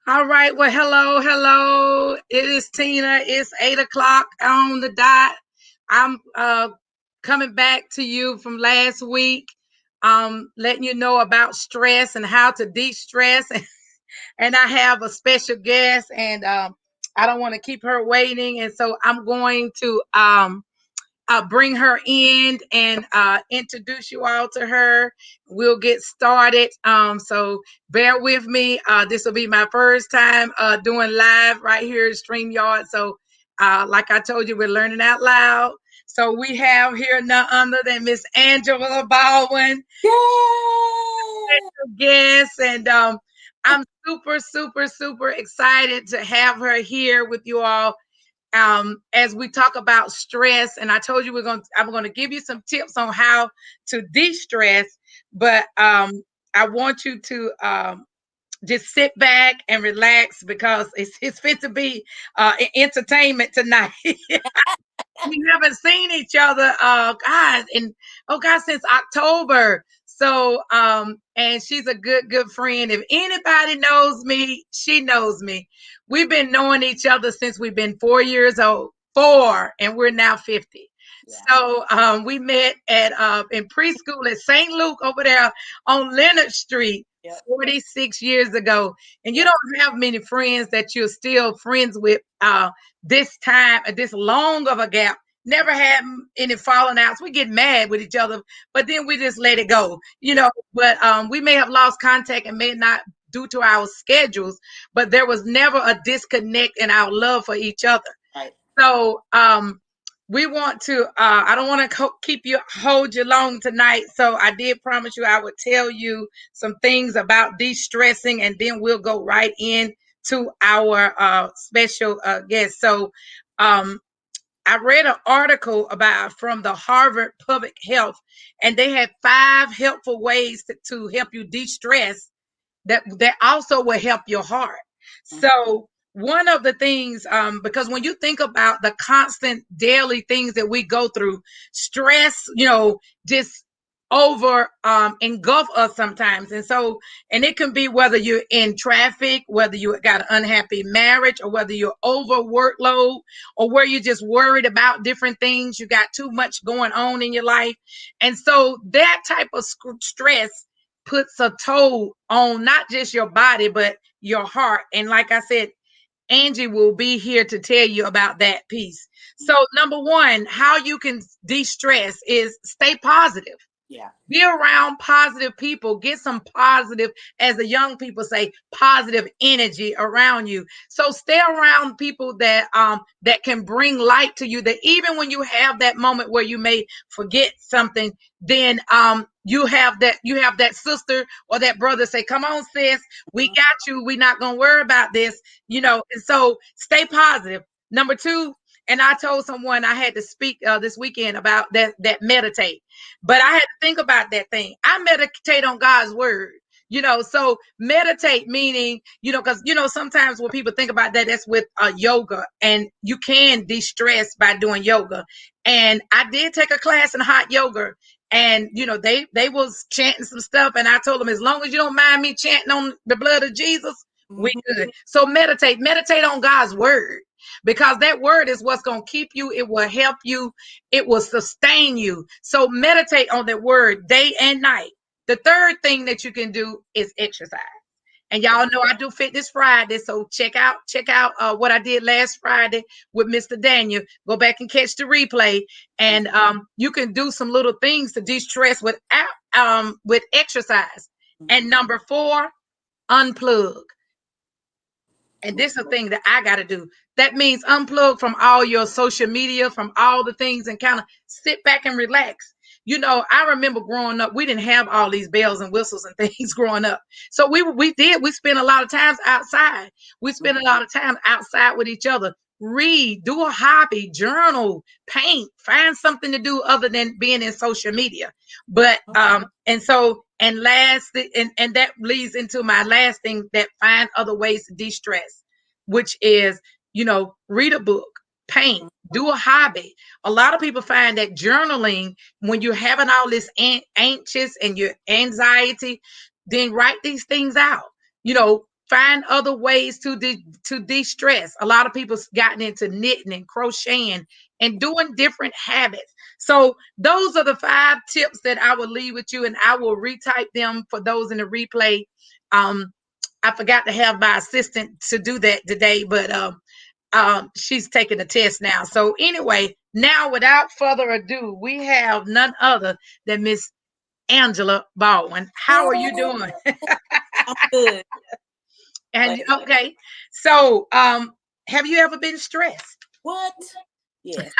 All right. Well, hello, hello. It is Tina. It's 8 o'clock on the dot. I'm coming back to you from last week, letting you know about stress and how to de-stress. And I have a special guest, and I don't want to keep her waiting, and so I'm going to bring her in and introduce you all to her. We'll get started. So bear with me. This will be my first time doing live right here at StreamYard. So, like I told you, we're learning out loud. So we have here none other than Miss Angela Baldwin, Yay! guest, and I'm super, super, super excited to have her here with you all as we talk about stress. And I told you I'm going to give you some tips on how to de-stress, but I want you to just sit back and relax because it's fit to be entertainment tonight. We haven't seen each other, God, and oh God, since October. So, and she's a good friend. If anybody knows me, she knows me. We've been knowing each other since we've been 4 years old, and we're now 50. Yeah. So, we met at in preschool at St. Luke over there on Leonard Street Yep. 46 years ago. And you Yep. don't have many friends that you're still friends with this time, this long of a gap. Never had any falling outs. We get mad with each other, but then we just let it go, you know. But we may have lost contact and may not due to our schedules, but there was never a disconnect in our love for each other. Right. So we want to. I don't want to keep you hold you long tonight. So I did promise you I would tell you some things about de-stressing, and then we'll go right in to our special guest. So um, I read an article about from the Harvard Public Health, and they had 5 helpful ways to help you de-stress that also will help your heart. Mhm. So one of the things, because when you think about the constant daily things that we go through, stress, just over engulf us sometimes. And so, and it can be whether you're in traffic, whether you got an unhappy marriage, or whether you're over workload, or where you're just worried about different things, you got too much going on in your life. And so that type of stress puts a toll on not just your body, but your heart. And like I said, Angie will be here to tell you about that piece. So, number one, how you can de stress is stay positive. Yeah. Be around positive people. Get some positive, as the young people say, positive energy around you. So stay around people that can bring light to you. That even when you have that moment where you may forget something, then you have that sister or that brother say, "Come on, sis, we Mhm. got you. We're not gonna worry about this." And so stay positive. Number two, and I told someone I had to speak this weekend about that meditate, but I had to think about that thing. I meditate on God's word. So meditate meaning, because sometimes when people think about that, that's with yoga, and you can de-stress by doing yoga. And I did take a class in hot yoga, and they was chanting some stuff, and I told them, as long as you don't mind me chanting on the blood of Jesus, we Mhm. good. So meditate on God's word, because that word is what's going to keep you. It will help you. It will sustain you. So meditate on that word day and night. The third thing that you can do is exercise. And y'all know I do Fitness Friday, so check out what I did last Friday with Mr. Daniel. Go back and catch the replay, and you can do some little things to de-stress with exercise. And Mhm. number four, unplug. And this is a Mhm. thing that I got to do. That means unplug from all your social media, from all the things, and kind of sit back and relax. I remember growing up, we didn't have all these bells and whistles and things growing up. So we spent a lot of times outside. We spent a Mhm. lot of time outside with each other. Read, do a hobby, journal, paint, find something to do other than being in social media. But and last, and that leads into my last thing, that find other ways to de-stress, which is, read a book, paint, do a hobby. A lot of people find that journaling, when you're having all this anxious and your anxiety, then write these things out. You know, find other ways to de-stress. A lot of people's gotten into knitting and crocheting and doing different habits. So those are the 5 tips that I will leave with you, and I will retype them for those in the replay. I forgot to have my assistant to do that today, but she's taking the test now. So anyway, now without further ado, we have none other than Miss Angela Baldwin. How are you doing? I'm good. And okay, so have you ever been stressed? What? Yes.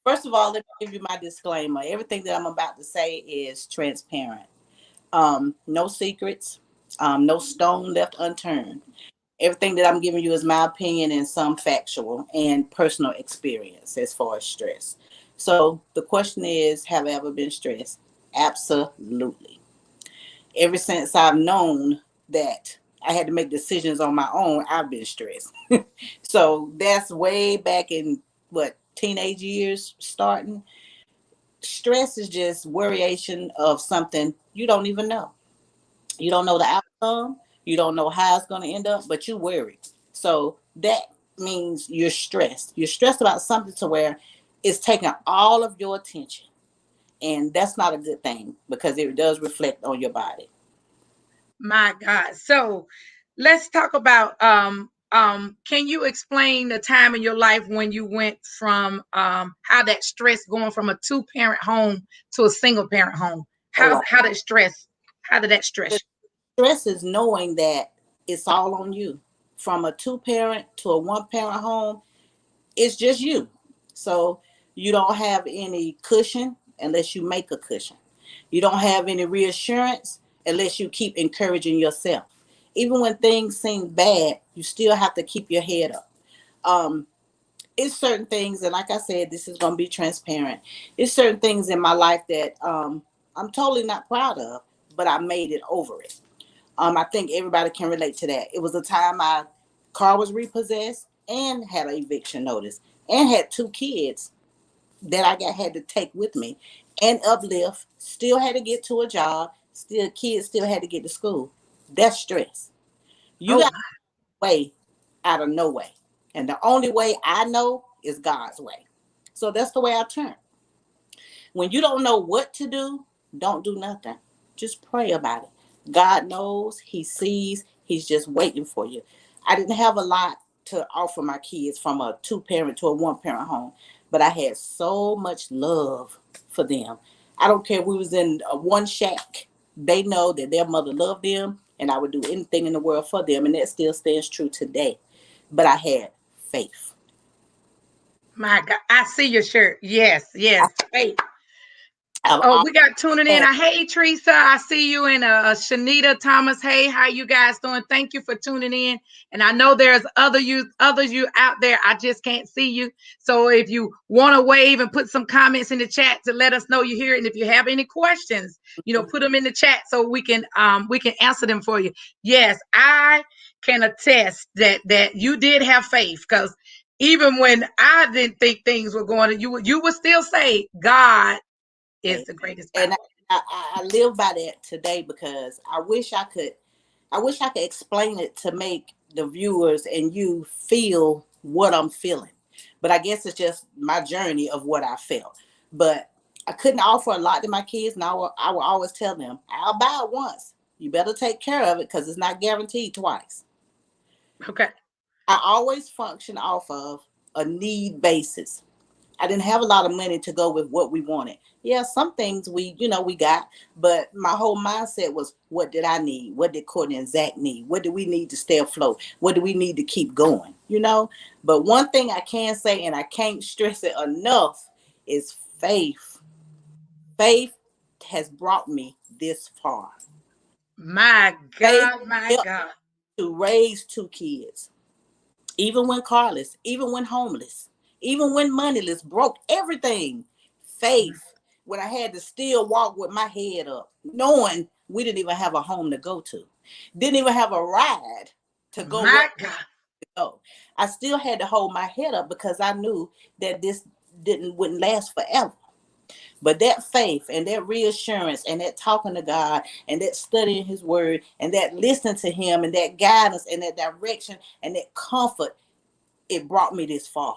First of all, let me give you my disclaimer. Everything that I'm about to say is transparent. No secrets, no stone left unturned. Everything that I'm giving you is my opinion and some factual and personal experience as far as stress. So the question is, have I ever been stressed? Absolutely. Ever since I've known that I had to make decisions on my own, I've been stressed. So that's way back in what, teenage years starting. Stress is just variation of something you don't even know. You don't know the outcome. You don't know how it's going to end up, but you worry. So that means you're stressed. You're stressed about something to where it's taking all of your attention. And that's not a good thing because it does reflect on your body. My God. So let's talk about can you explain the time in your life when you went from how that stress going from a 2-parent home to a single parent home? Oh, How did that stress stress is knowing that it's all on you. From a 2-parent to a 1-parent home, it's just you. So you don't have any cushion unless you make a cushion. You don't have any reassurance unless you keep encouraging yourself. Even when things seem bad, you still have to keep your head up. Um, it's certain things, and like I said, this is going to be transparent. It's certain things in my life that I'm totally not proud of, but I made it over it. I think everybody can relate to that. It was a time my car was repossessed and had an eviction notice and had 2 kids that had to take with me and uplift, still had to get to a job, still kids still had to get to school. That's stress. You Oh, got a way out of no way. And the only way I know is God's way. So that's the way I turn. When you don't know what to do, don't do nothing. Just pray about it. God knows, He sees, He's just waiting for you. I didn't have a lot to offer my kids from a 2-parent to a 1-parent home, but I had so much love for them. I don't care if we was in one shack. They know that their mother loved them, and I would do anything in the world for them, and that still stands true today. But I had faith. my God. I see your shirt. Yes, yes. Hey, I've oh, always we got tuning in. had Hey, Teresa. I see you, and Shanita Thomas. Hey, how you guys doing? Thank you for tuning in. And I know there's others you out there. I just can't see you. So if you want to wave and put some comments in the chat to let us know you're here, and if you have any questions, put them in the chat so we can answer them for you. Yes, I can attest that you did have faith, because even when I didn't think things were going, you would still say God is faith. the greatest power. And I live by that today because I wish I could explain it to make the viewers and you feel what I'm feeling. But I guess it's just my journey of what I felt. But I couldn't offer a lot to my kids, and I will always tell them, I'll buy it once. You better take care of it because it's not guaranteed twice. Okay. I always function off of a need basis. I didn't have a lot of money to go with what we wanted. Yeah, some things we got, but my whole mindset was, what did I need? What did Courtney and Zach need? What do we need to stay afloat? What do we need to keep going? But one thing I can say, and I can't stress it enough, is faith. Faith has brought me this far. My Faith God, my helped God. to raise 2 kids, even when carless, even when homeless, even when moneyless, broke everything. Faith, when I had to still walk with my head up, knowing we didn't even have a home to go to, didn't even have a ride to go where My God. to go. I still had to hold my head up because I knew that this wouldn't last forever. But that faith and that reassurance and that talking to God and that studying his word and that listening to him and that guidance and that direction and that comfort, it brought me this far.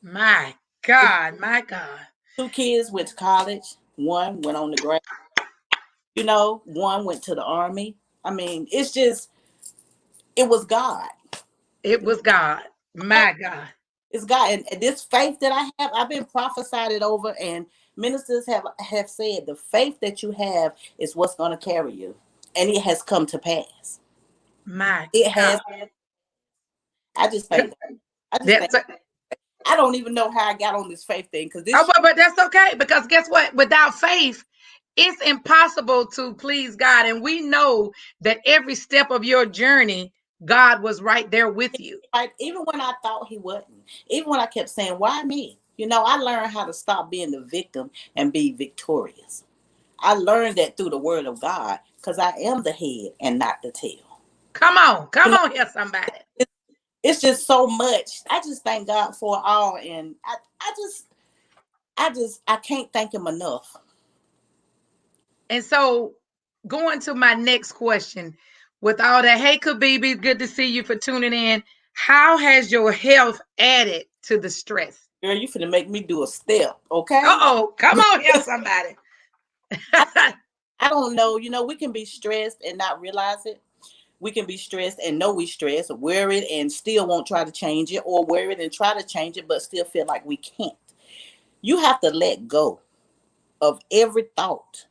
My God, my God. 2 kids went to college. One went on the grad. You know, one went to the army. I mean, it's just, it was God. It was God. My God. It's God. And this faith that I have, I've been prophesied it over, and ministers have said the faith that you have is what's going to carry you. And it has come to pass. My It God. has. I just thank God. I don't even know how I got on this faith thing, because this. But that's okay, because guess what? Without faith, it's impossible to please God. And we know that every step of your journey, God was right there with you. Like, even when I thought he wasn't, even when I kept saying, why me? You know, I learned how to stop being the victim and be victorious. I learned that through the word of God, because I am the head and not the tail. Come on here, somebody. It's just so much. I just thank God for it all. And I can't thank him enough. And so, going to my next question, with all that, hey, Kabibi, good to see you for tuning in. How has your health added to the stress? Girl, you finna make me do a step, okay? Uh-oh, come on here, somebody. I don't know. You know, we can be stressed and not realize it. We can be stressed and know we stressed, or worried and still won't try to change it, or worried and try to change it, but still feel like we can't. You have to let go of every thought,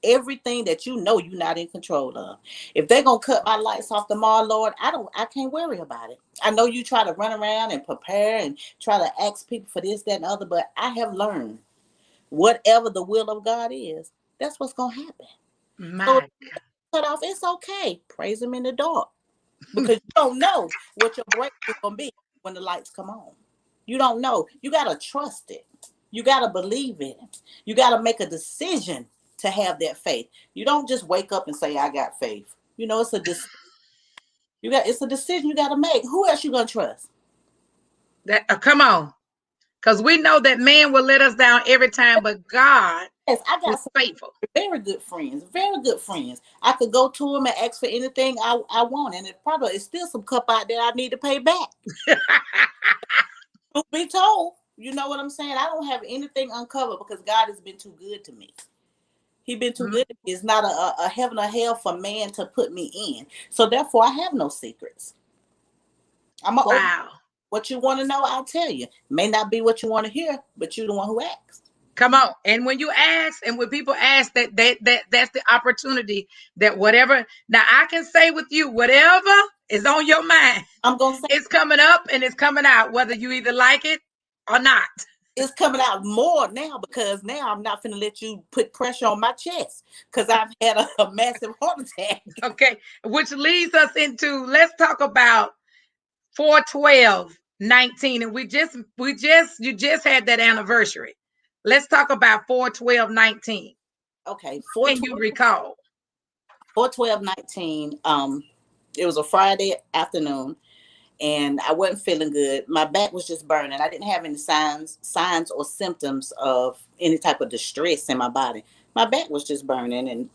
everything that you know you're not in control of. If they're going to cut my lights off tomorrow, Lord, I can't worry about it. I know you try to run around and prepare and try to ask people for this, that, and other, but I have learned whatever the will of God is, that's what's going to happen. My So, God. cut off, it's okay. Praise him in the dark, because you don't know what your breakthrough is going to be when the lights come on. You don't know. You got to trust it. You got to believe in it. You got to make a decision to have that faith. You don't just wake up and say, I got faith. You know, it's a decision. It's a decision you got to make. Who else you going to trust? Come on. Because we know that man will let us down every time, but God I got is faithful. Very good friends. Very good friends. I could go to them and ask for anything I want, and it's still some cup out there I need to pay back. Truth be told, you know what I'm saying? I don't have anything uncovered, because God has been too good to me. He's been too good. It's not a heaven or hell for man to put me in. So therefore, I have no secrets. Wow. What you want to know, I'll tell you. May not be what you want to hear, but you're the one who asks. Come on. And when you ask, and when people ask, that's the opportunity that whatever. Now, I can say with you, whatever is on your mind, I'm going to say it's coming up and it's coming out, whether you either like it or not. It's coming out more now, because now I'm not finna let you put pressure on my chest, because I've had a massive heart attack. Okay. Which leads us into, let's talk about 4/12/19. And you just had that anniversary. Let's talk about 4/12/19. Okay. Can you recall? 4/12/19. It was a Friday afternoon, and I wasn't feeling good. My back was just burning. I didn't have any signs or symptoms of any type of distress in my body. My back was just burning, and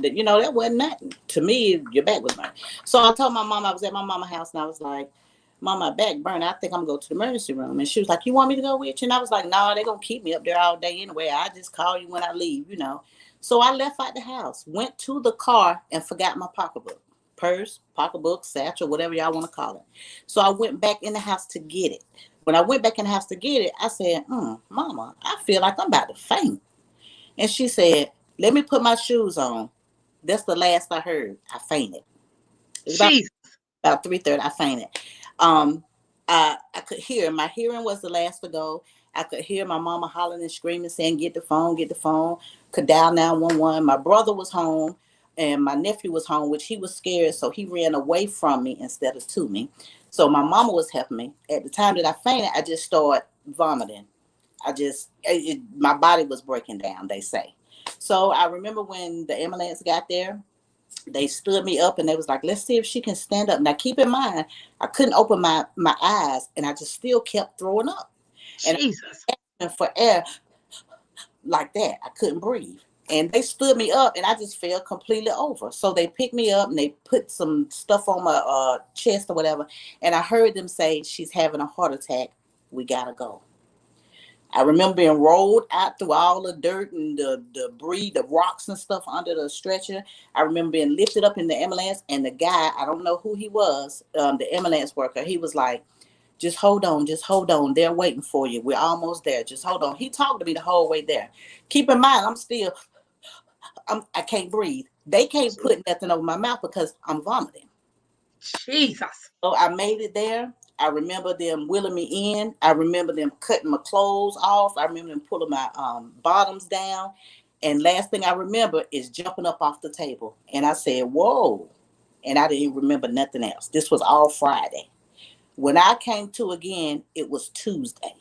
you know, that wasn't nothing. To me, your back was burning. So I told my mom, I was at my mama's house, and I was like, Mom, my back burning. I think I'm going to go to the emergency room. And she was like, you want me to go with you? And I was like, no, they're going to keep me up there all day anyway. I just call you when I leave, you know. So I left out the house, went to the car, and forgot my pocketbook. Purse, pocketbook, satchel, whatever y'all want to call it. So I went back in the house to get it. When I went back in the house to get it, I said, Mama, I feel like I'm about to faint. And she said, let me put my shoes on. That's the last I heard. I fainted. It was about 3:30, I fainted. I could hear, my hearing was the last to go. I could hear my mama hollering and screaming, saying, get the phone, get the phone. Could dial 911. My brother was home and my nephew was home, which he was scared. So he ran away from me instead of to me. So my mama was helping me. At the time that I fainted, I just started vomiting. My body was breaking down, they say. So I remember when the ambulance got there, they stood me up and they was like, let's see if she can stand up. Now, keep in mind, I couldn't open my eyes, and I just still kept throwing up. Jesus. And for air, like that. I couldn't breathe. And they stood me up and I just fell completely over. So they picked me up and they put some stuff on my chest or whatever. And I heard them say, she's having a heart attack. We got to go. I remember being rolled out through all the dirt and the debris, the rocks and stuff under the stretcher. I remember being lifted up in the ambulance. And the guy, I don't know who he was, the ambulance worker, he was like, just hold on, just hold on. They're waiting for you. We're almost there. Just hold on. He talked to me the whole way there. Keep in mind, I can't breathe. They can't put nothing over my mouth because I'm vomiting. Jesus. So I made it there. I remember them wheeling me in. I remember them cutting my clothes off. I remember them pulling my bottoms down. And last thing I remember is jumping up off the table. And I said, whoa. And I didn't remember nothing else. This was all Friday. When I came to again, it was Tuesday.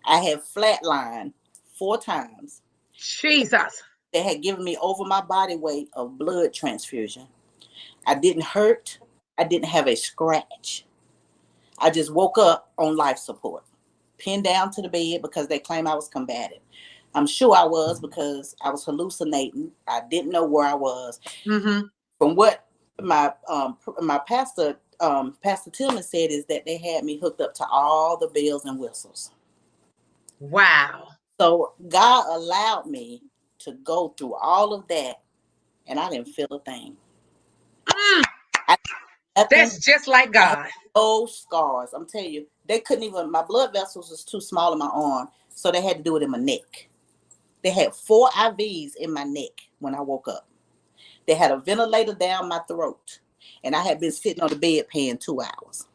I had flatlined 4 times. Jesus. They had given me over my body weight of blood transfusion. I didn't hurt. I didn't have a scratch. I just woke up on life support, pinned down to the bed because they claimed I was combative. I'm sure I was because I was hallucinating. I didn't know where I was. Mm-hmm. From what my pastor, Pastor Tillman said is that they had me hooked up to all the bells and whistles. Wow. So God allowed me to go through all of that, and I didn't feel a thing. That's just like God. No scars. I'm telling you, they couldn't even, my blood vessels was too small in my arm, so they had to do it in my neck. They had 4 IVs in my neck when I woke up. They had a ventilator down my throat, and I had been sitting on the bed paying 2 hours.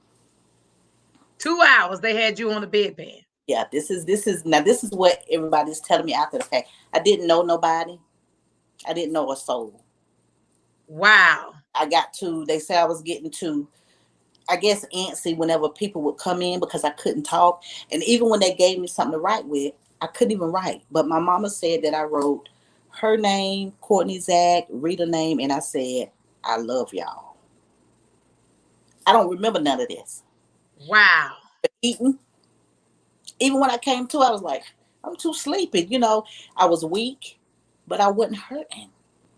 2 hours they had you on the bedpan. Yeah, this is what everybody's telling me after the fact. I didn't know nobody. I didn't know a soul. Wow. They say I was getting to, I guess, antsy whenever people would come in because I couldn't talk. And even when they gave me something to write with, I couldn't even write. But my mama said that I wrote her name, Courtney Zach, Rita name, and I said, I love y'all. I don't remember none of this. Wow. But even when I came to, I was like, I'm too sleepy. I was weak, but I wasn't hurting.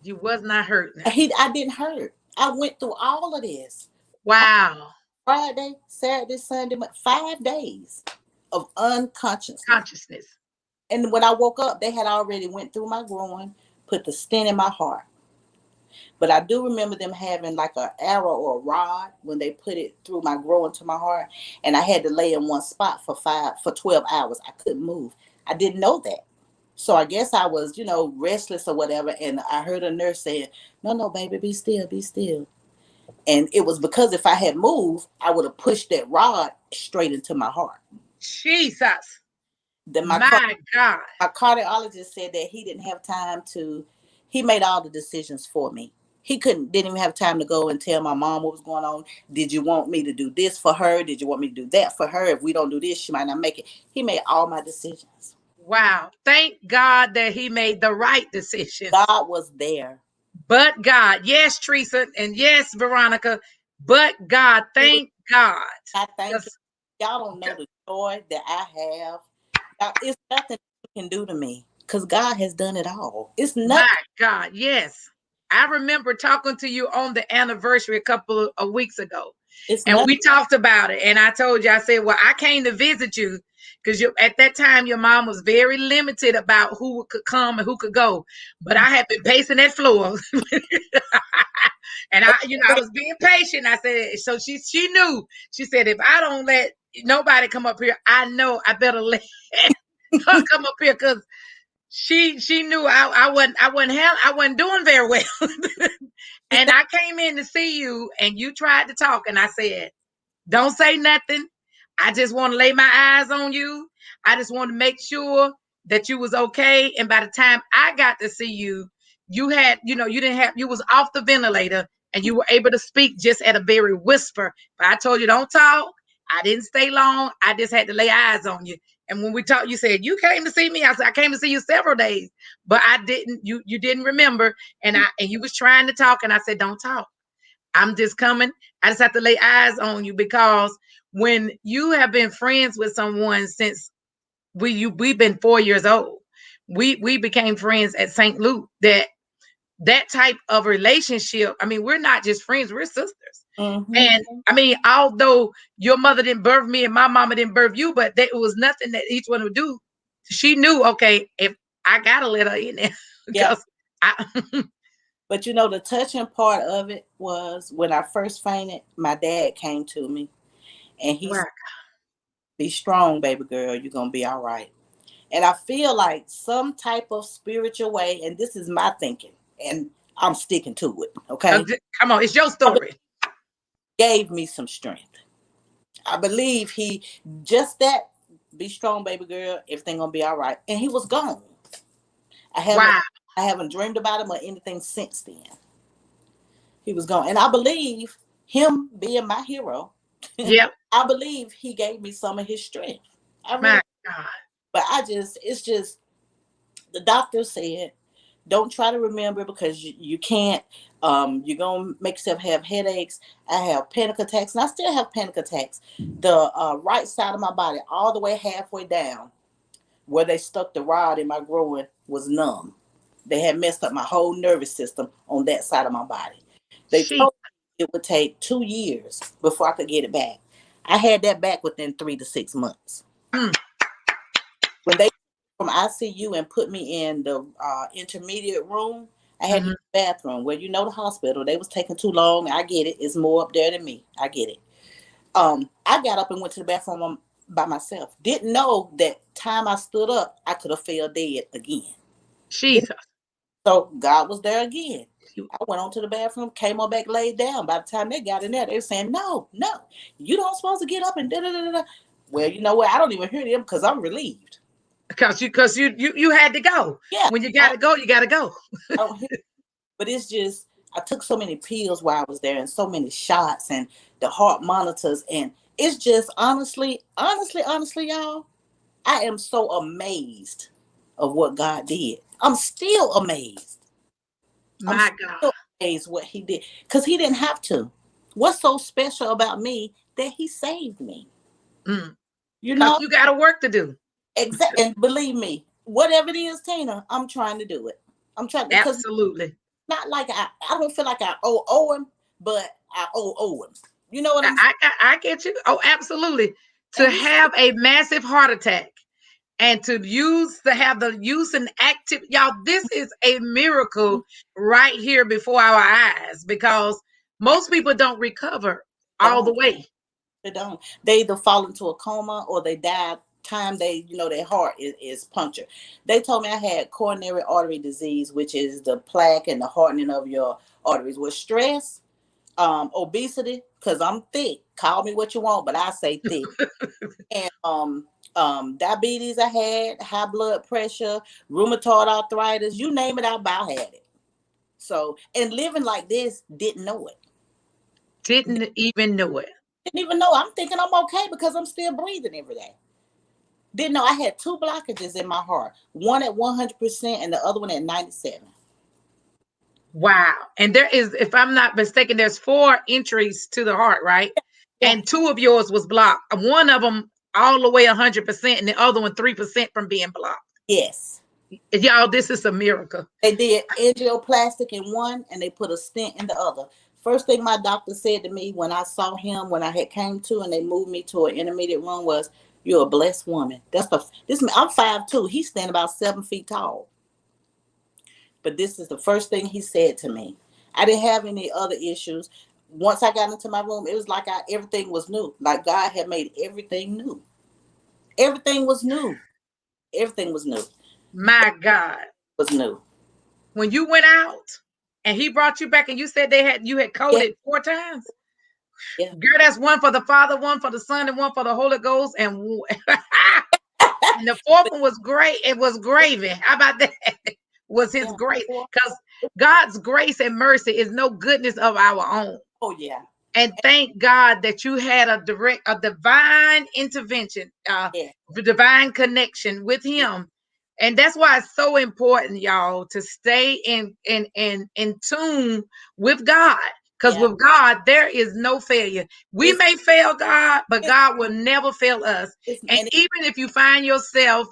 You was not hurting. I didn't hurt. I went through all of this. Wow. Friday, Saturday, Sunday, 5 days of unconsciousness. And when I woke up, they had already went through my groin, put the stent in my heart. But I do remember them having like an arrow or a rod when they put it through my groin to my heart. And I had to lay in one spot for 12 hours. I couldn't move. I didn't know that. So I guess I was, restless or whatever. And I heard a nurse saying, no, baby, be still, be still. And it was because if I had moved, I would have pushed that rod straight into my heart. Jesus. My God. My cardiologist said that he didn't have time he made all the decisions for me. He didn't even have time to go and tell my mom what was going on. Did you want me to do this for her? Did you want me to do that for her? If we don't do this, she might not make it. He made all my decisions. Wow. Thank God that he made the right decision. God was there. But God. Yes, Teresa. And yes, Veronica. But God. Thank God. I thank you. Y'all don't know the joy that I have. It's nothing you can do to me because God has done it all. It's nothing. My God, yes. I remember talking to you on the anniversary a couple of weeks ago. We talked about it. And I told you, I said, well, I came to visit you because at that time, your mom was very limited about who could come and who could go. But I had been pacing that floor. And I was being patient. I said, so she knew. She said, if I don't let nobody come up here, I know I better let her come up here because she knew I wasn't doing very well. And I came in to see you and you tried to talk and I said, don't say nothing. I just want to lay my eyes on you. I just want to make sure that you was okay. And by the time I got to see you, you had, you was off the ventilator and you were able to speak just at a very whisper. But I told you, don't talk. I didn't stay long. I just had to lay eyes on you. And when we talked, you said, you came to see me. I said, I came to see you several days, but I didn't, you didn't remember. And you was trying to talk. And I said, don't talk. I'm just coming. I just have to lay eyes on you because when you have been friends with someone since we've been 4 years old. We became friends at St. Luke. That type of relationship. I mean, we're not just friends, we're sisters. And I mean, although your mother didn't birth me and my mama didn't birth you, but it was nothing that each one would do. She knew, okay, if I gotta let her in there because But you know, the touching part of it was when I first fainted, my dad came to me and he said, be strong, baby girl, you're gonna be all right. And I feel like some type of spiritual way, and this is my thinking, and I'm sticking to it. Okay. Come on, it's your story. Gave me some strength. I believe he just that, be strong, baby girl, everything gonna be all right. And he was gone. I haven't dreamed about him or anything since then. He was gone. And I believe him being my hero. Yep. I believe he gave me some of his strength. My God. But it's just, the doctor said, don't try to remember because you can't. You're going to make yourself have headaches. I have panic attacks, and I still have panic attacks. The right side of my body, all the way halfway down, where they stuck the rod in my groin, was numb. They had messed up my whole nervous system on that side of my body. They told me it would take 2 years before I could get it back. I had that back within 3 to 6 months. When they from ICU and put me in the intermediate room, I had the bathroom where, you know, the hospital, they was taking too long. I get it. It's more up there than me. I get it. I got up and went to the bathroom by myself. Didn't know that time I stood up, I could have fell dead again. Jesus. So God was there again. I went on to the bathroom, came on back, laid down. By the time they got in there, they were saying, no, you don't supposed to get up and da-da-da-da. Well, you know what? I don't even hear them because I'm relieved. Because you had to go. Yeah. When you gotta go, you gotta go. But it's just, I took so many pills while I was there and so many shots and the heart monitors. And it's just honestly, y'all, I am so amazed of what God did. I'm still amazed. My God. Amazed what he did. Because he didn't have to. What's so special about me that he saved me? You know? You got work to do. Exactly. And believe me, whatever it is, Tina, I'm trying to do it. I'm trying to. Absolutely. Not like I don't feel like I owe him, but I owe him. You know what I'm saying? I get you. Oh, absolutely. To have a massive heart attack and to have the use and active, y'all, this is a miracle right here before our eyes, because most people don't recover all the way. They don't. They either fall into a coma or they die time their heart is punctured. They told me I had coronary artery disease, which is the plaque and the hardening of your arteries with stress, obesity, because I'm thick. Call me what you want, but I say thick. And diabetes I had, high blood pressure, rheumatoid arthritis, you name it, I about had it. So, and living like this, didn't know it. Didn't even know it. Didn't even know. I'm thinking I'm okay because I'm still breathing every day. Didn't know I had 2 blockages in my heart. One at 100% and the other one at 97. Wow. And there is, if I'm not mistaken, there's 4 entries to the heart, right? Yeah. And 2 of yours was blocked. One of them all the way 100% and the other one 3% from being blocked. Yes. Y'all, this is a miracle. They did angioplastic in one and they put a stent in the other. First thing my doctor said to me when I saw him, when I had came to and they moved me to an intermediate room, was, "You're a blessed woman." I'm 5'2". He's standing about 7 feet tall. But this is the first thing he said to me. I didn't have any other issues. Once I got into my room, it was like everything was new. Like God had made everything new. Everything was new. Everything was new. My God. It was new. When you went out and he brought you back and you said you had coded 4 times. Yeah. Girl, that's 1 for the Father, 1 for the Son, and 1 for the Holy Ghost. And the 4th one was great. It was gravy. How about that? Was his grace. Because God's grace and mercy is no goodness of our own. Oh, yeah. And thank God that you had a divine intervention, divine connection with him. And that's why it's so important, y'all, to stay in tune with God. Because with God, there is no failure. We may fail God, but God will never fail us. And even if you find yourself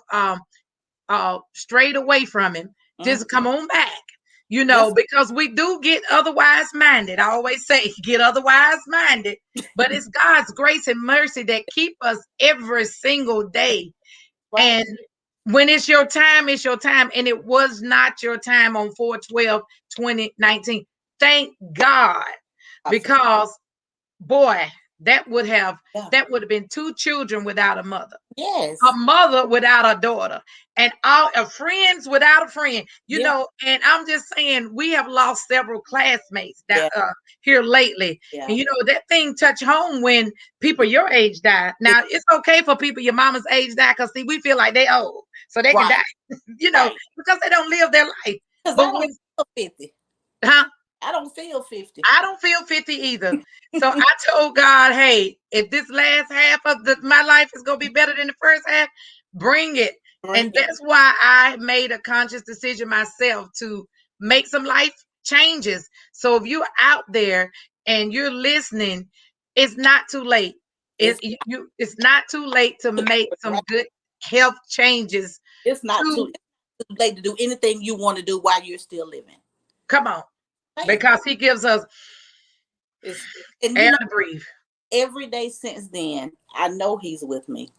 strayed away from him, just come on back. You know, because we do get otherwise minded. I always say get otherwise minded, but it's God's grace and mercy that keep us every single day. Right. And when it's your time, it's your time. And it was not your time on 4/12/2019. Thank God. Because boy, that would have been 2 children without a mother. Yes. A mother without a daughter, and all friends without a friend, you know. And I'm just saying, we have lost several classmates that here lately. And you know, that thing touch home when people your age die. Now it's okay for people your mama's age die, because see, we feel like they old, so they can die, you know, because they don't live their life. But when 50, I don't feel 50. I don't feel 50 either. So I told God, hey, if this last half of my life is going to be better than the first half, bring it. And that's why I made a conscious decision myself to make some life changes. So if you're out there and you're listening, it's not too late. It's not too late to make some good health changes. It's not too late to do anything you want to do while you're still living. Come on. Because he gives us air to breathe. Every day since then, I know he's with me.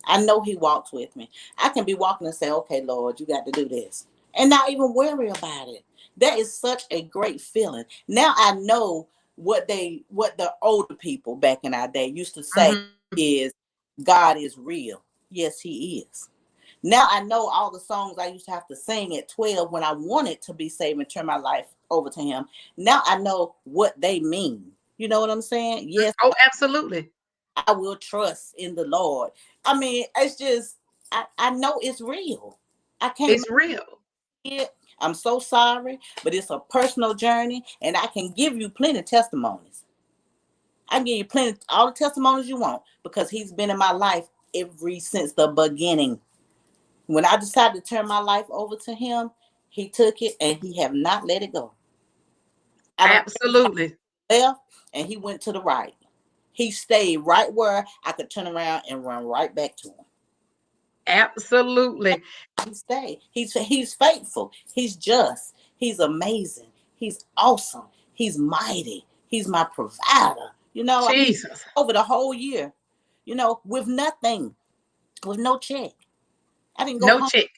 I know he walks with me. I can be walking and say, okay, Lord, you got to do this, and not even worry about it. That is such a great feeling. Now I know what the older people back in our day used to say is, God is real. Yes, he is. Now I know all the songs I used to have to sing at 12 when I wanted to be saved and turn my life over to him. Now I know what they mean. You know what I'm saying? Yes. Oh, absolutely. I will trust in the Lord. I mean, it's just, I know it's real. It's real. I'm so sorry, but it's a personal journey, and I can give you plenty of testimonies. I can give you plenty, all the testimonies you want, because he's been in my life since the beginning. When I decided to turn my life over to him, he took it and he have not let it go. Absolutely. Left and he went to the right. He stayed right where I could turn around and run right back to him. Absolutely. He stayed. He's faithful. He's just. He's amazing. He's awesome. He's mighty. He's my provider. You know, Jesus. Over the whole year, you know, with nothing, with no check. I didn't go home. Check.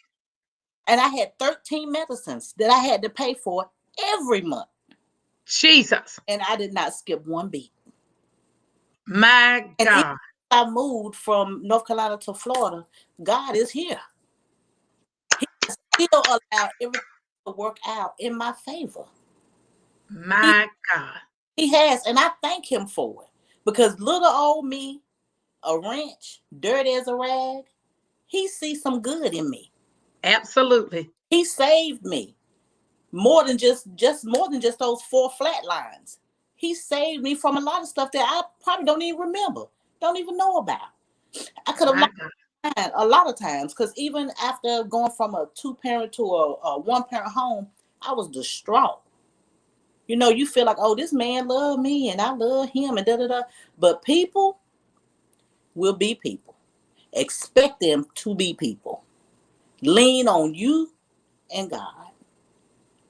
And I had 13 medicines that I had to pay for every month. Jesus. And I did not skip one beat. My God. And I moved from North Carolina to Florida, God is here. He still allowed everything to work out in my favor. My God. He has, and I thank him for it. Because little old me, a wrench, dirty as a rag, he sees some good in me. Absolutely. He saved me. More than just those 4 flat lines. He saved me from a lot of stuff that I probably don't even remember, don't even know about. I could have lost a lot of times, because even after going from a 2-parent to a 1-parent home, I was distraught. You know, you feel like, oh, this man loved me and I love him and da-da-da. But people will be people. Expect them to be people. Lean on you and God.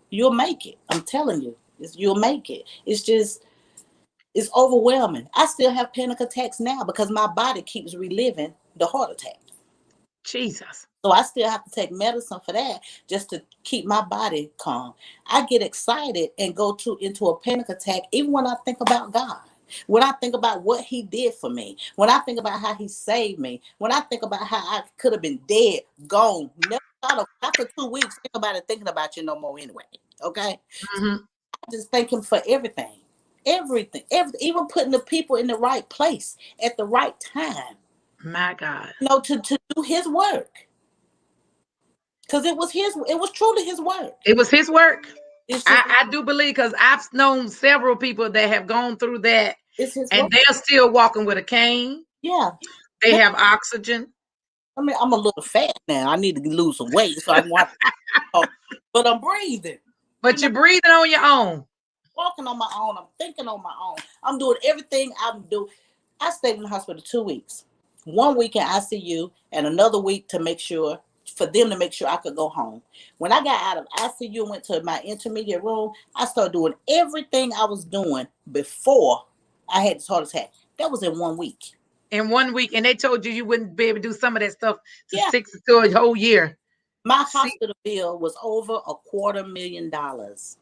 You'll make it. I'm telling you, you'll make it. It's just, it's overwhelming. I still have panic attacks now because my body keeps reliving the heart attack. Jesus. So I still have to take medicine for that just to keep my body calm. I get excited and go into a panic attack even when I think about God. When I think about what he did for me, when I think about how he saved me, when I think about how I could have been dead, gone, never thought of, after 2 weeks, thinking about you no more anyway. Okay? I just thank him for everything. Everything. Even putting the people in the right place at the right time. My God. You know, to do his work. Because it was truly his work. It was his work. I do believe, because I've known several people that have gone through that, and they're still walking with a cane. Yeah. They have oxygen. I mean, I'm a little fat now. I need to lose some weight so I can watch. But I'm breathing. But you're breathing on your own. walking on my own. I'm thinking on my own. I'm doing everything I'm doing. I stayed in the hospital 2 weeks. 1 week in ICU and another week to make sure, for them to make sure I could go home. When I got out of ICU and went to my intermediate room, I started doing everything I was doing before I had this heart attack. That was in 1 week. In 1 week, and they told you wouldn't be able to do some of that stuff to a whole year. My hospital bill was over $250,000.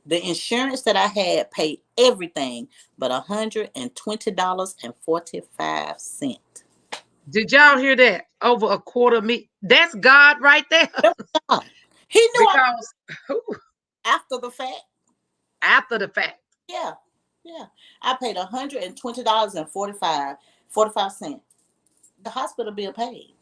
The insurance that I had paid everything but $120.45. Did y'all hear that? Over $250,000. That's God right there. He knew after the fact. After the fact. Yeah. I paid $120.45. The hospital bill paid.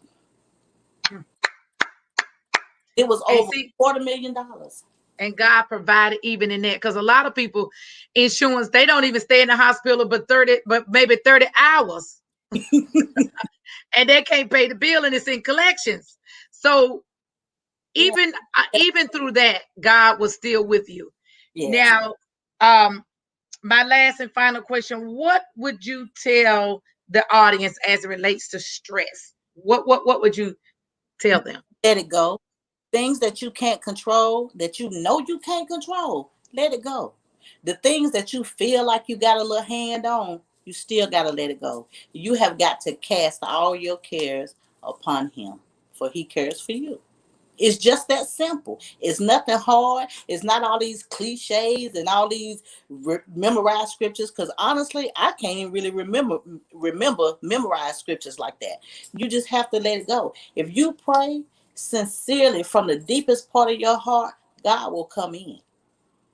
It was over $250,000. And God provided even in that, because a lot of people, insurance, they don't even stay in the hospital but maybe 30 hours. And they can't pay the bill, and it's in collections. So even through that, God was still with you. Yes. Now, my last and final question: what would you tell the audience as it relates to stress? What would you tell them? Let it go. Things that you can't control, that you know you can't control, let it go. The things that you feel like you got a little hand on, you still got to let it go. You have got to cast all your cares upon him, for he cares for you. It's just that simple. It's nothing hard. It's not all these cliches and all these memorized scriptures, because honestly, I can't even really remember memorized scriptures like that. You just have to let it go. If you pray sincerely from the deepest part of your heart, God will come in.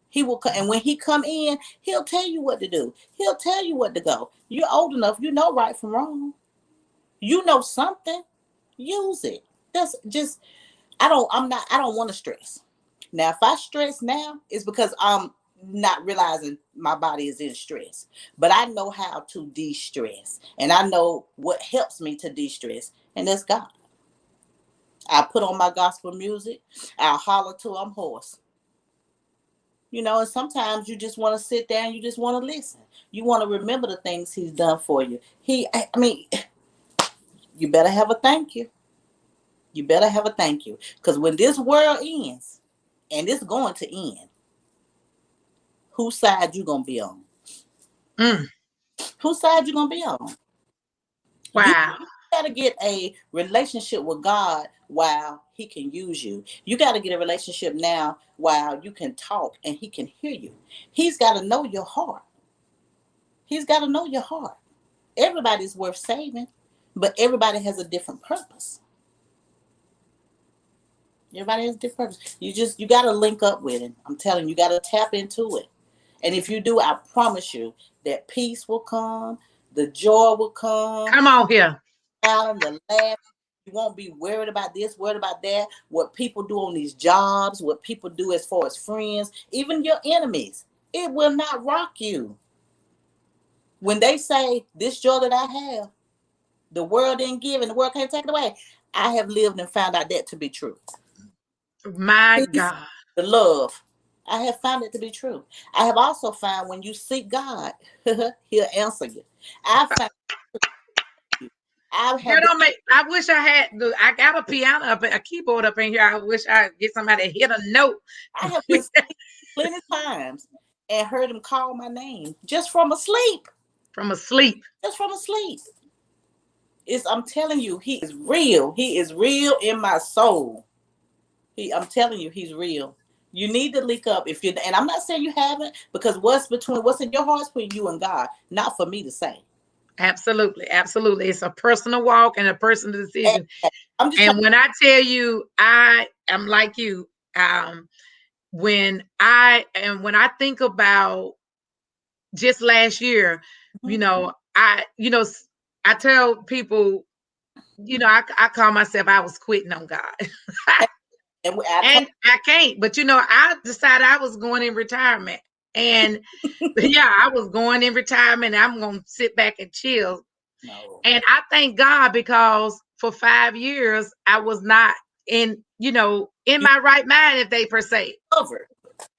He will come, and when he come in, he'll tell you what to do. He'll tell you what to go. You're old enough, you know right from wrong. You know something. Use it. That's just I don't want to stress. Now, if I stress now, it's because I'm not realizing my body is in stress. But I know how to de-stress. And I know what helps me to de-stress. And that's God. I put on my gospel music. I holler till I'm hoarse. You know, and sometimes you just want to sit there and you just want to listen. You want to remember the things he's done for you. You better have a thank you. You better have a thank you. Because when this world ends, and it's going to end, whose side you going to be on? Whose side you going to be on? Wow. You got to get a relationship with God while he can use you. You got to get a relationship now while you can talk and he can hear you. He's got to know your heart. He's got to know your heart. Everybody's worth saving, but everybody has a different purpose. Everybody has a different purpose. You got to link up with him. I'm telling you, you got to tap into it. And if you do, I promise you that peace will come, the joy will come. Come on here. The laugh. You won't be worried about this, worried about that, what people do on these jobs, what people do as far as friends, even your enemies. It will not rock you. When they say, this joy that I have, the world didn't give and the world can't take it away, I have lived and found out that to be true. My God. The love. I have found it to be true. I have also found when you seek God, he'll answer you. I wish I got a piano up, a keyboard up in here. I wish I get somebody to hit a note. I have been plenty times and heard him call my name just from asleep. Just from asleep. I'm telling you, he is real. He is real in my soul. I'm telling you, he's real. You need to link up and I'm not saying you haven't, because what's in your heart is between you and God, not for me to say. Absolutely. It's a personal walk and a personal decision. And when I tell you, I am like you. When I think about just last year, I tell people, I call myself, I was quitting on God. And I can't, but I decided I was going in retirement. And I was going in retirement. I'm going to sit back and chill. No. And I thank God, because for 5 years, I was not in my right mind, if they per se.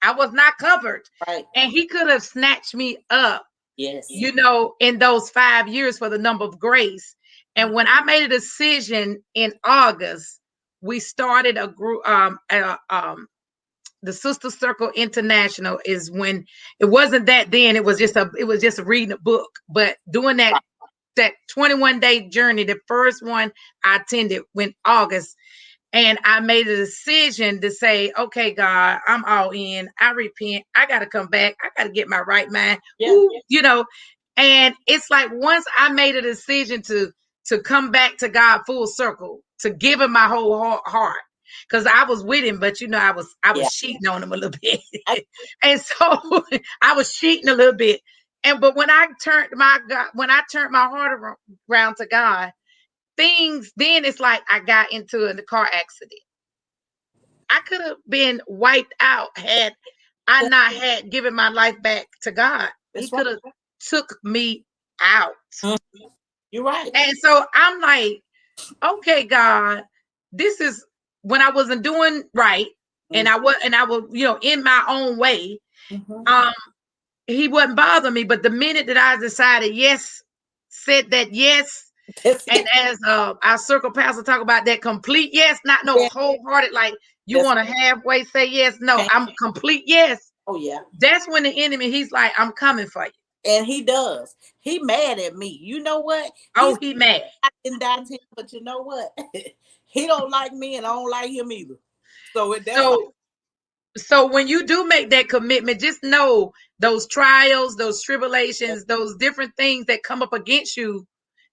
I was not covered. Right. And he could have snatched me up, Yes. you know, in those 5 years for the number of grace. And when I made a decision in August, we started a group, the Sister Circle International is when it wasn't that then, it was just reading a book. But doing that 21-day journey, the first one I attended went August. And I made a decision to say, okay, God, I'm all in. I repent. I got to come back. I got to get my right mind. Yeah. Ooh, you know, and it's like once I made a decision to come back to God full circle, to give him my whole heart, because I was with him, but you know, I was cheating on him a little bit. And so I was cheating a little bit. But when I turned my heart around to God, things, then it's like I got into a car accident. I could have been wiped out had I not had given my life back to God. He could have took me out. You're right. And so I'm like, okay, God, this is when I wasn't doing right, and I was, you know, in my own way. He wouldn't bother me, but the minute that I decided said that yes, and as our circle pastor talk about that complete yes, not no wholehearted, like you want to halfway say yes. No, I'm complete yes. Oh yeah. That's when the enemy, he's like, I'm coming for you. And he does. He mad at me. You know what? He mad. I didn't die to him, but you know what? He don't like me, and I don't like him either. So when you do make that commitment, just know those trials, those tribulations, those different things that come up against you,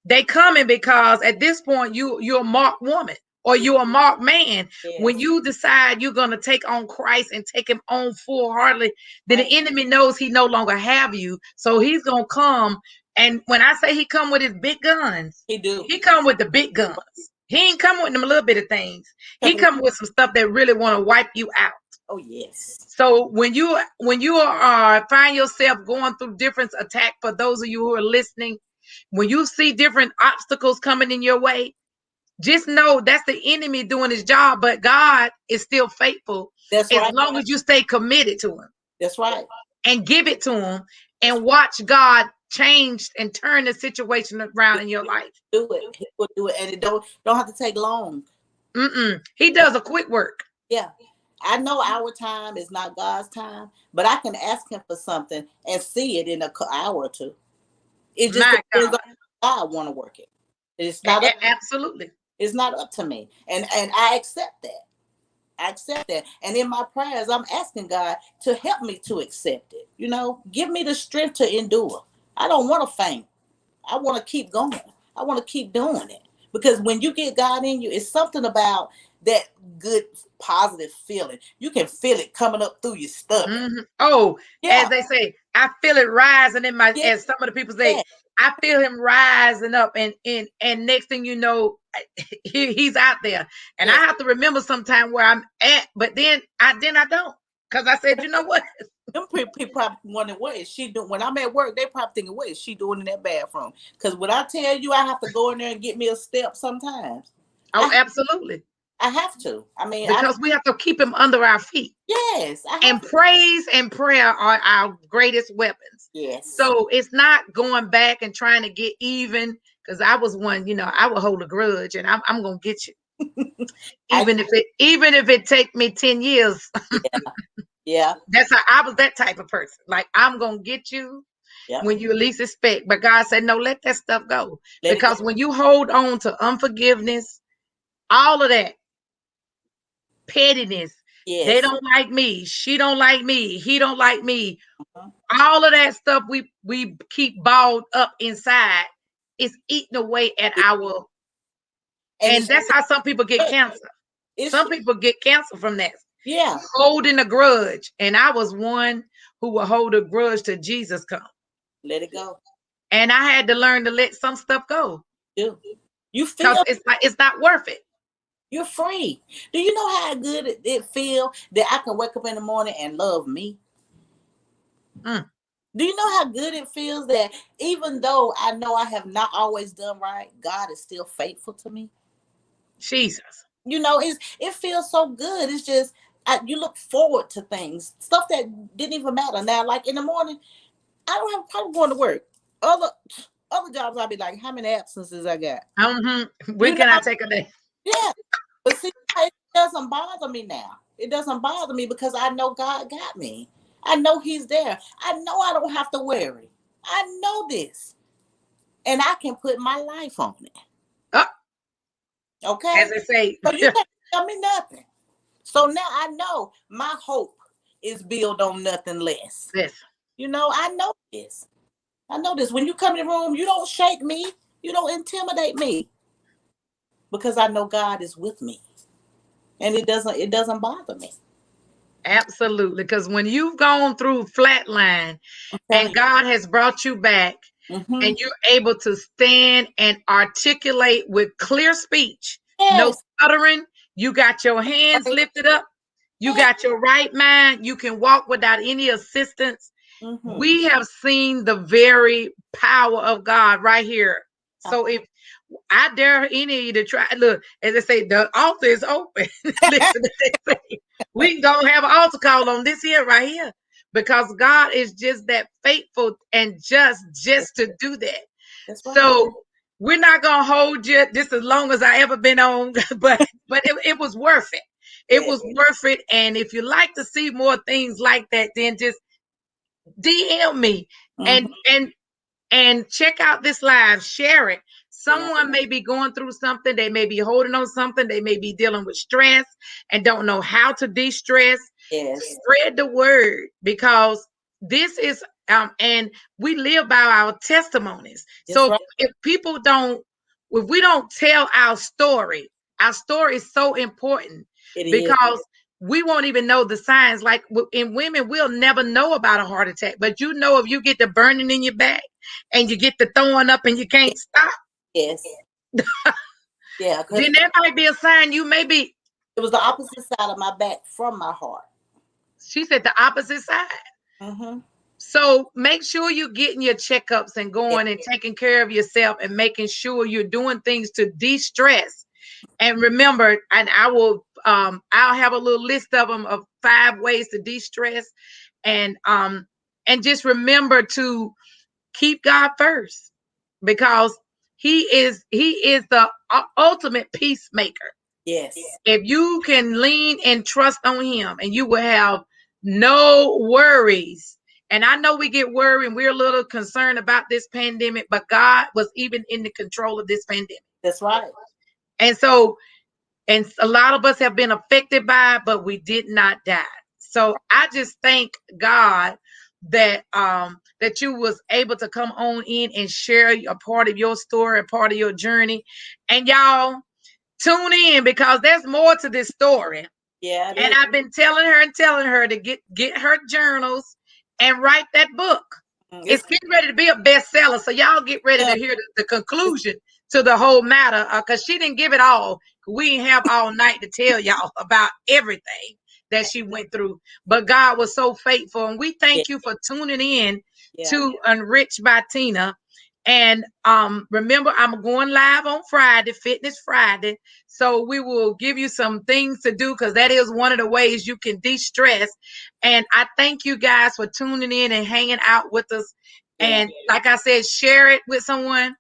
they coming because at this point you're a marked woman or you're a marked man. Yes. When you decide you're going to take on Christ and take him on full-heartedly, then the enemy knows he no longer have you. So he's going to come. And when I say he come with his big guns, he come with the big guns. He ain't coming with them little bit of things. He coming with some stuff that really want to wipe you out. Oh yes. So when you are find yourself going through different attacks, for those of you who are listening, when you see different obstacles coming in your way, just know that's the enemy doing his job, but God is still faithful. That's right. As long as you stay committed to him. That's right. And give it to him and watch God change and turn the situation around in your life. Do it. He will do it. And it don't have to take long. He does a quick work. Yeah. I know our time is not God's time, but I can ask him for something and see it in an hour or two. It just depends on how I want to work it. It's not absolutely. It's not up to me, and I accept that. I accept that, and in my prayers, I'm asking God to help me to accept it. You know, give me the strength to endure. I don't want to faint. I want to keep going. I want to keep doing it, because when you get God in you, it's something about that good, positive feeling. You can feel it coming up through your stomach. Oh, yeah. As they say, I feel it rising in my, as some of the people say, I feel him rising up, and next thing you know, he's out there. And I have to remember sometime where I'm at, but then I don't. Because I said, you know what? Them people probably wondering, what is she doing? When I'm at work, they probably thinking, what is she doing in that bathroom? Because when I tell you, I have to go in there and get me a step sometimes. Oh, absolutely. I have to. I mean, because we have to keep him under our feet. Yes. And praise and prayer are our greatest weapons. Yes. So it's not going back and trying to get even, because I was one, you know, I would hold a grudge, and I'm gonna get you. even if it take me 10 years. Yeah. That's how I was, that type of person. Like, I'm gonna get you when you least expect. But God said, no, let that stuff go. Because when you hold on to unforgiveness, all of that, pettiness, they don't like me, she don't like me, he don't like me, all of that stuff we keep balled up inside is eating away at our, and that's how some people get cancer. Some people get cancer from that. Yeah. Holding a grudge. And I was one who would hold a grudge till Jesus come. Let it go. And I had to learn to let some stuff go. You feel it's not worth it. You're free. Do you know how good it feels that I can wake up in the morning and love me? Do you know how good it feels that even though I know I have not always done right, God is still faithful to me? Jesus. You know, it feels so good. It's just You look forward to things, stuff that didn't even matter. Now, like in the morning, I don't have a problem going to work. Other jobs, I'll be like, how many absences I got? When can I take a day? Yeah. But see, it doesn't bother me now. It doesn't bother me because I know God got me. I know He's there. I know I don't have to worry. I know this. And I can put my life on it. Okay? As I say. So you can't tell me nothing. So now I know my hope is built on nothing less. Yes. I know this. I know this. When you come in the room, you don't shake me. You don't intimidate me. Because I know God is with me. And it doesn't bother me. Absolutely. Because when you've gone through flatline and God has brought you back, and you're able to stand and articulate with clear speech, no stuttering, you got your hands lifted up, you got your right mind, you can walk without any assistance. We have seen the very power of God right here. So if I dare any of you to try, look, as they say, the altar is open. Listen, they say, we can go have an altar call on this here right here, because God is just that faithful and just to do that. Right. So we're not gonna hold you just as long as I ever been on, but it was worth it. It was worth it. And if you like to see more things like that, then just DM me and check out this live, share it. Someone may be going through something. They may be holding on something. They may be dealing with stress and don't know how to de-stress. Spread the word, because this is, and we live by our testimonies. So if we don't tell our story is so important, because we won't even know the signs. Like in women, we'll never know about a heart attack, but if you get the burning in your back and you get the throwing up and you can't stop. Yes. Yeah. Then that might be a sign you may be. It was the opposite side of my back from my heart. She said the opposite side. So make sure you're getting your checkups and going and taking care of yourself and making sure you're doing things to de-stress. And remember, and I'll have a little list of them, of 5 ways to de-stress, and just remember to keep God first, because He is the ultimate peacemaker. Yes. If you can lean and trust on Him, and you will have no worries. And I know we get worried and we're a little concerned about this pandemic, but God was even in the control of this pandemic. That's right. And so, and a lot of us have been affected by it, but we did not die. So I just thank God that that you was able to come on in and share a part of your story, a part of your journey. And y'all tune in, because there's more to this story. Yeah. And I've been telling her to get her journals and write that book. It's getting ready to be a bestseller. So y'all get ready to hear the conclusion to the whole matter, because she didn't give it all. We didn't have all night to tell y'all about everything that she went through. But God was so faithful. And we thank you for tuning in to Unrich by Tina. And remember, I'm going live on Friday, Fitness Friday. So we will give you some things to do, because that is one of the ways you can de-stress. And I thank you guys for tuning in and hanging out with us. And like I said, share it with someone.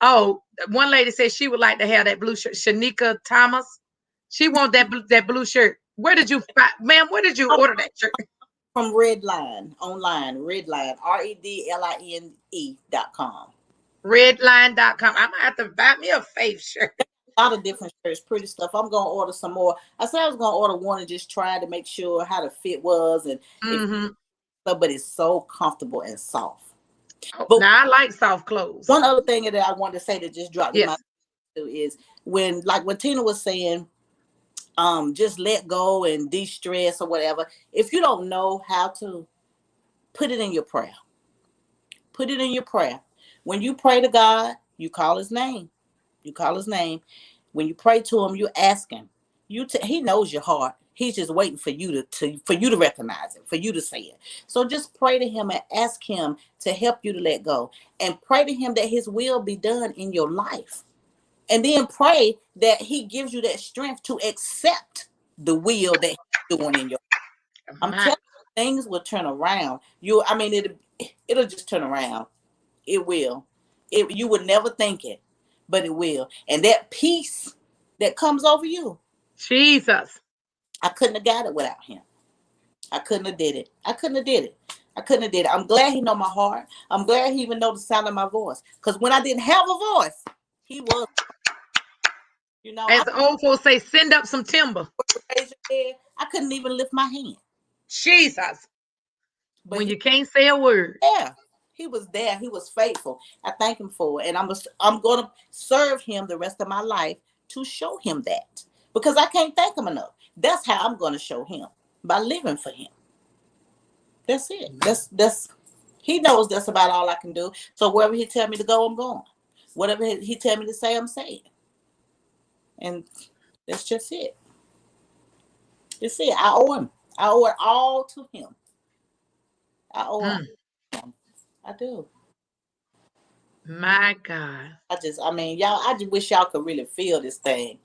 Oh, one lady said she would like to have that blue shirt. Shanika Thomas. She want that blue shirt. Where did you find, ma'am? Where did you order that shirt? From Redline online. Redline, REDLINE.com. Redline.com. I'm gonna have to buy me a Faith shirt. A lot of different shirts, pretty stuff. I'm gonna order some more. I said I was gonna order one and just try to make sure how the fit was, and but it's so comfortable and soft. But now I like soft clothes. One other thing that I wanted to say that just dropped in my mind is when Tina was saying, just let go and de-stress or whatever. If you don't know how to, put it in your prayer. Put it in your prayer. When you pray to God, you call His name. You call His name. When you pray to Him, you ask Him. He knows your heart. He's just waiting for you to recognize it, for you to say it. So just pray to Him and ask Him to help you to let go, and pray to Him that His will be done in your life. And then pray that He gives you that strength to accept the will that he's doing in your life. I'm telling you, things will turn around. It'll just turn around. It will. You would never think it, but it will. And that peace that comes over you, Jesus, I couldn't have got it without him. I couldn't have did it. I couldn't have did it. I couldn't have did it. I'm glad he know my heart. I'm glad he even know the sound of my voice. Because when I didn't have a voice, he was. You know, as the old folks say, send up some timber. I couldn't even lift my hand. Jesus. But when you can't say a word. Yeah. He was there. He was faithful. I thank him for it. And I'm going to serve him the rest of my life to show him that. Because I can't thank him enough. That's how I'm going to show him. By living for him. That's it. That's he knows that's about all I can do. So wherever he tell me to go, I'm going. Whatever he tell me to say, I'm saying. And that's just it. That's it. I owe him. I owe it all to him. I owe him. I do. My God. I just wish y'all could really feel this thing.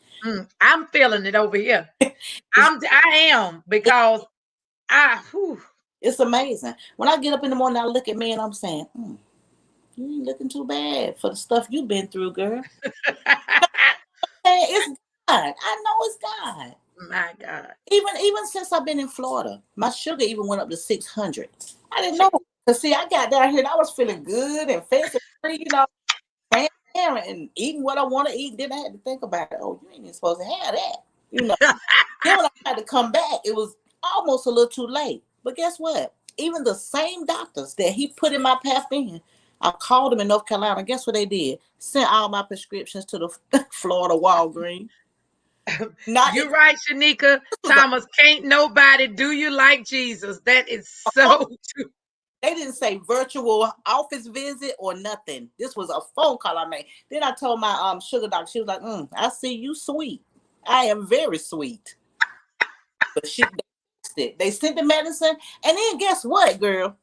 I'm feeling it over here. I am, because it's amazing. When I get up in the morning, I look at me and I'm saying, you ain't looking too bad for the stuff you've been through, girl. It's God. I know it's God. My God. Even since I've been in Florida, my sugar even went up to 600. I didn't know. Because see, I got down here and I was feeling good and fancy free, you know, transparent and eating what I want to eat. Then I had to think about it. Oh, you ain't even supposed to have that. You know. Then when I had to come back, it was almost a little too late. But guess what? Even the same doctors that he put in my path in, I called them in North Carolina. Guess what they did? Sent all my prescriptions to the Florida Walgreens. You're right, Shanika Thomas. Can't nobody do you like Jesus. That is so true. They didn't say virtual office visit or nothing. This was a phone call I made. Then I told my sugar doctor, she was like, I see you sweet. I am very sweet. But they sent the medicine. And then guess what, girl?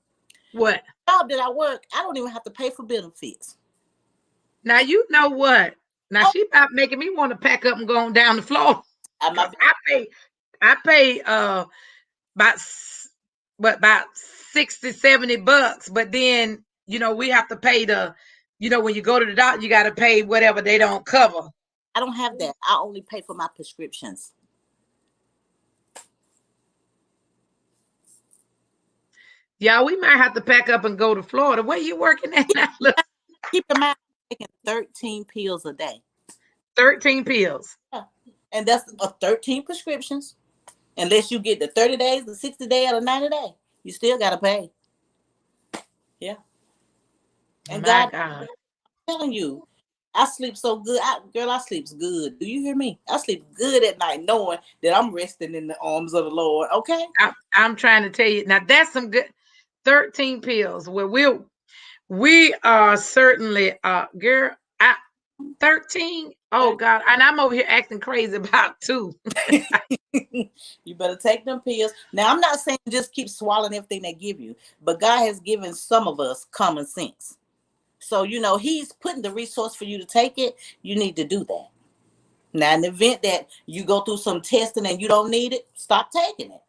What? The job that I work, I don't even have to pay for benefits. Now, you know what? Now, she about making me want to pack up and go on down the floor. I pay about 60, 70 bucks. But then, you know, we have to pay when you go to the doctor, you got to pay whatever they don't cover. I don't have that. I only pay for my prescriptions. Yeah, we might have to pack up and go to Florida. Where you working at now? Look. Keep in mind, I'm taking 13 pills a day. 13 pills. Yeah. And that's 13 prescriptions. Unless you get the 30 days, the 60 day, or the 90 day, you still got to pay. Yeah. And God, I'm telling you, I sleep so good. I sleep good. Do you hear me? I sleep good at night knowing that I'm resting in the arms of the Lord. Okay? I'm trying to tell you. Now, that's some good 13 pills. Where we are certainly, girl, 13. Oh, God. And I'm over here acting crazy about 2. You better take them pills. Now, I'm not saying just keep swallowing everything they give you, but God has given some of us common sense. So, you know, he's putting the resource for you to take it. You need to do that. Now, in the event that you go through some testing and you don't need it, stop taking it.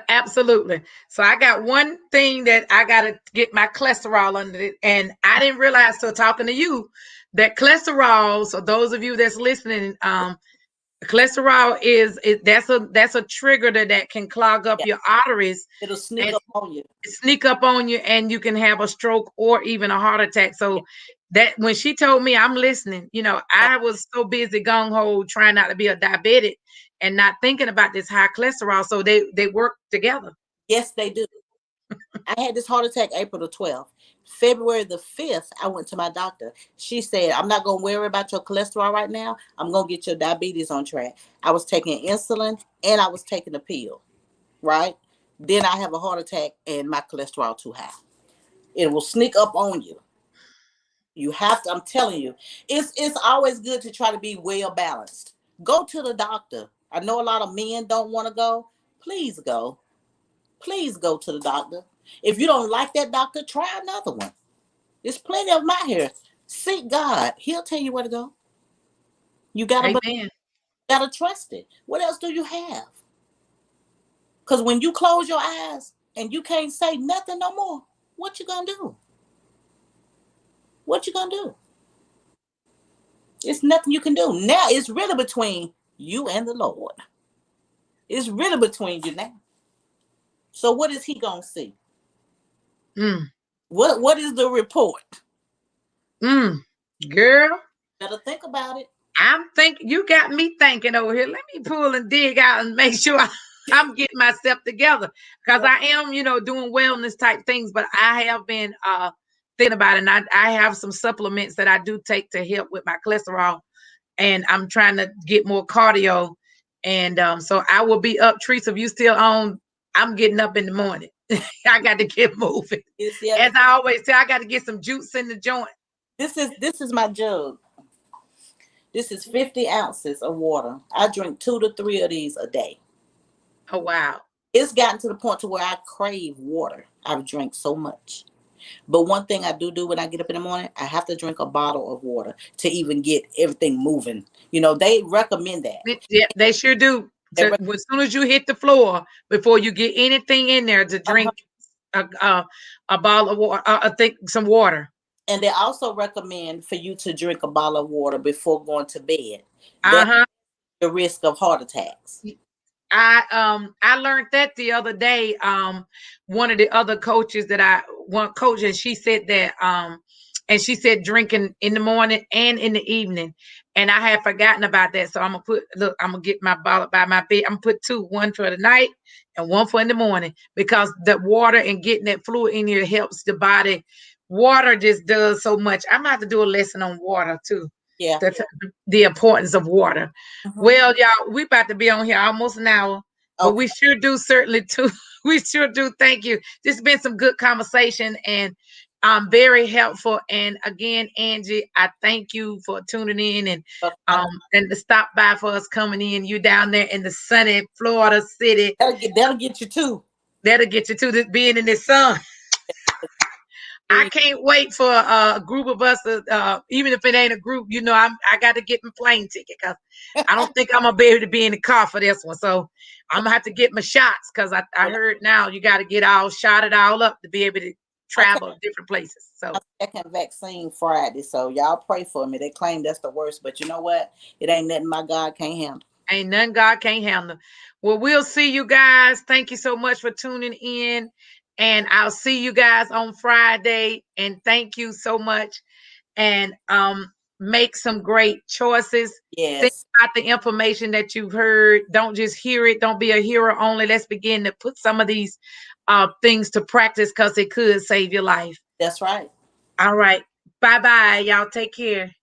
Absolutely. So I got one thing that I got to get my cholesterol under it. And I didn't realize till talking to you that cholesterol, so those of you that's listening, cholesterol that's a trigger that can clog up your arteries. It'll sneak up on you and you can have a stroke or even a heart attack. So that when she told me, I'm listening, you know, I was so busy gung-ho trying not to be a diabetic and not thinking about this high cholesterol. So they work together. Yes, they do. I had this heart attack April the 12th. February the 5th, I went to my doctor. She said, I'm not going to worry about your cholesterol right now. I'm going to get your diabetes on track. I was taking insulin and I was taking a pill, right? Then I have a heart attack and my cholesterol too high. It will sneak up on you. You have to, I'm telling you, it's always good to try to be well balanced. Go to the doctor. I know a lot of men don't want to go. Please go. Please go to the doctor. If you don't like that doctor, try another one. There's plenty of them out here. Seek God. He'll tell you where to go. You got to believe. Gotta trust it. What else do you have? Because when you close your eyes and you can't say nothing no more, what you gonna do? What you gonna do? It's nothing you can do. Now it's really between you and the Lord. It's really between you now. So what is he gonna see? What is the report? Girl, Better think about it. I'm thinking, you got me thinking over here. Let me pull and dig out and make sure I'm getting myself together, because I am, doing wellness type things, but I have been thinking about it, and I have some supplements that I do take to help with my cholesterol, and I'm trying to get more cardio, and so I will be up. Teresa, if you still on, I'm getting up in the morning. I got to get moving. As I always say, I got to get some juice in the joint. This is my jug. This is 50 ounces of water. I drink 2 to 3 of these a day. Oh, wow. It's gotten to the point to where I crave water. I've drank so much. But one thing I do when I get up in the morning, I have to drink a bottle of water to even get everything moving. They recommend that. Yeah, they sure do. As soon as you hit the floor, before you get anything in there, to drink a bottle of water, I think some water. And they also recommend for you to drink a bottle of water before going to bed. The risk of heart attacks. I learned that the other day. One of the other coaches and she said that and she said drinking in the morning and in the evening, and I had forgotten about that. So I'm gonna get my bottle by my bed. I'm gonna put 2, one for the night and one for in the morning, because the water and getting that fluid in here helps the body. Water just does so much. I'm gonna have to do a lesson on water too. Yeah. The importance of water. Well, y'all, we about to be on here almost an hour, but we sure do we sure do thank you. This has been some good conversation and very helpful. And again, Angie, I thank you for tuning in and to stop by for us coming in. You down there in the sunny Florida city. That'll get you too. That'll get you to being in the sun. I can't wait for a group of us, even if it ain't a group, I got to get my plane ticket, because I don't think I'm going to be able to be in the car for this one. So I'm going to have to get my shots, because I heard now you got to get shotted all up to be able to travel to different places. So second vaccine Friday. So y'all pray for me. They claim that's the worst, but you know what? It ain't nothing my God can't handle. Ain't nothing God can't handle. Well, we'll see you guys. Thank you so much for tuning in. And I'll see you guys on Friday. And thank you so much. And make some great choices. Yes. Think about the information that you've heard. Don't just hear it. Don't be a hearer only. Let's begin to put some of these things to practice, because it could save your life. That's right. All right. Bye-bye. Y'all take care.